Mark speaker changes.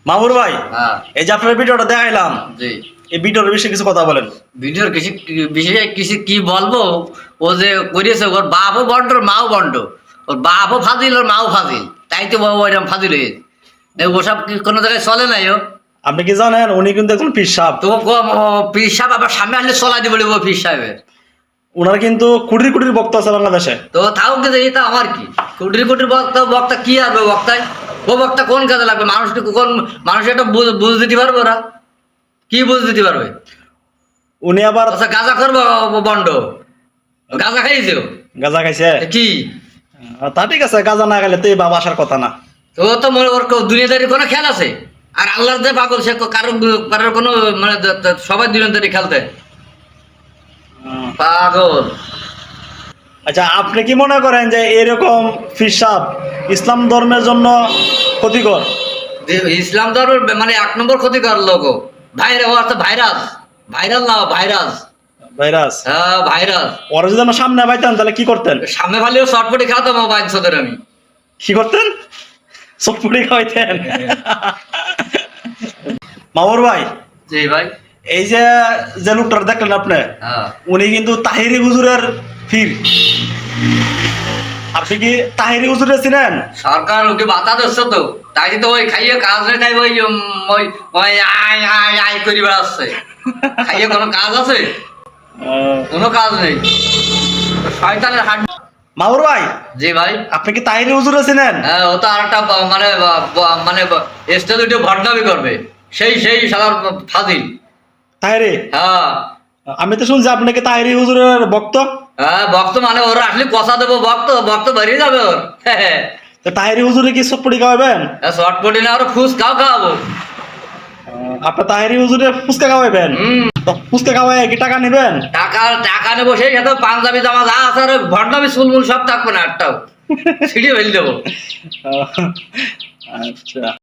Speaker 1: মামুর ভাই,
Speaker 2: হ্যাঁ
Speaker 1: এই যে আপনার ভিডিওটা দেখাইলাম,
Speaker 2: জি
Speaker 1: এই ভিডিওর বিষয়ে কিছু কথা বলেন।
Speaker 2: ভিডিওর কিছু বিষয়ে কিছু কি বলবো। ও যে করিয়েছে ওর বাপও বন্ড ওর মাও বন্ড, ওর বাপও ফাজিল ওর মাও ফাজিল, তাই তো বাবু এরকম ফাজিল হয়েছে। ওসব কি কোনো জায়গায় চলে নাই ও।
Speaker 1: আপনি কি জানেন উনি কিন্তু একজন পীর সাহেব।
Speaker 2: তো পীর সাহেব আবার সামনে আসলে চলাই দিব বলবো পীর সাহেবের।
Speaker 1: ওনার কিন্তু কোটির কোটির ভক্ত আছে বাংলাদেশে।
Speaker 2: তো তাও কিন্তু এটা আমার কি কোটির কোটির বক্তা, বক্তা কি আসবে বক্তায়? ও বক্তা কোন কাজে লাগবে? মানুষকে কোন মানুষ এটা বুঝ দিতে পারবে? ওরা কি বুঝ দিতে পারবে?
Speaker 1: উনি আবার
Speaker 2: আচ্ছা গাঁজা করবো বন্ড, গাঁজা খাইছে ও?
Speaker 1: গাঁজা খাইছে।
Speaker 2: কি
Speaker 1: তা ঠিক আছে, গাঁজা না গেলে তো এই বাবা আসার কথা না।
Speaker 2: তো ও তো ওর দুনিয়াদারির কোনো খেয়াল আছে? আর আল্লাহর যে পাগল সে কারোর কোনো মানে সবাই দুনিয়াদারি খেলতে পাগল।
Speaker 1: আচ্ছা, আপনি কি মনে করেন যে এরকম পীর সাহেব ইসলাম ধর্মের জন্য ক্ষতিকর?
Speaker 2: যে ইসলাম ধর্মের মানে এক নম্বর ক্ষতিকর লোক ও একটা ভাইরাস, ভাইরাল না ভাইরাস,
Speaker 1: ভাইরাস।
Speaker 2: হ্যাঁ ভাইরাস।
Speaker 1: ওরা যদি আমার সামনে পাইতেন তাহলে কি করতেন?
Speaker 2: সামনে ভালিও শর্টপটে খাওয়াতাম মোবাইল সোদের আমি।
Speaker 1: কি করতেন? চটপটি খাওয়াইতেন। মামুর ভাই,
Speaker 2: জি ভাই।
Speaker 1: এই যে যে লোকটা দেখলেন আপনি,
Speaker 2: হ্যাঁ
Speaker 1: উনি কিন্তু তাহিরি হুজুরের পীর। আপনি কি তাহিরি হুজুরে চিনেন?
Speaker 2: সরকার ওকে বাতা দিচ্ছে তো, তাই তো ওই খাইয়ে কাজ নেই, তাই ওই ওই ওই আয় আয় আয় করি বেড়াচ্ছে। খাইয়ে কোনো কাজ আছে? কোনো কাজ নেই, শয়তানের হাট।
Speaker 1: মামুর ভাই,
Speaker 2: জি ভাই।
Speaker 1: আপনি কি তাহিরি হুজুরে চিনেন?
Speaker 2: হ্যাঁ ও তো আর একটা মানে মানে স্টেজ উঠে ভটনামি করবে, সেই সেই সাধারণ ফাজিল।
Speaker 1: তাহিরি?
Speaker 2: হ্যাঁ
Speaker 1: আমি তো শুনছি আপনি কি তাহিরি হুজুরের ভক্ত।
Speaker 2: হ্যাঁ ভক্ত মানে ওর আসলে কষা দেবো, ভক্ত ভক্ত বেরিয়ে যাবে ওর।
Speaker 1: তো তাহিরি হুজুরে কি চটপটি খাওয়াবেন?
Speaker 2: শর্টপটি না ওর ফুচকাও খাওয়াবো।
Speaker 1: আপনি তাহিরি হুজুরে ফুচকা খাওয়াবেন? তো ফুচকা খাওয়াই কি টাকা নেবেন?
Speaker 2: টাকা টাকা নেবো, সেই সাথে পাঞ্জাবি জামা যা আছে আর ভটনামি চুলমুল সব থাকবে না, একটাও ছিঁড়ে ফেলে দেবো।
Speaker 1: আচ্ছা।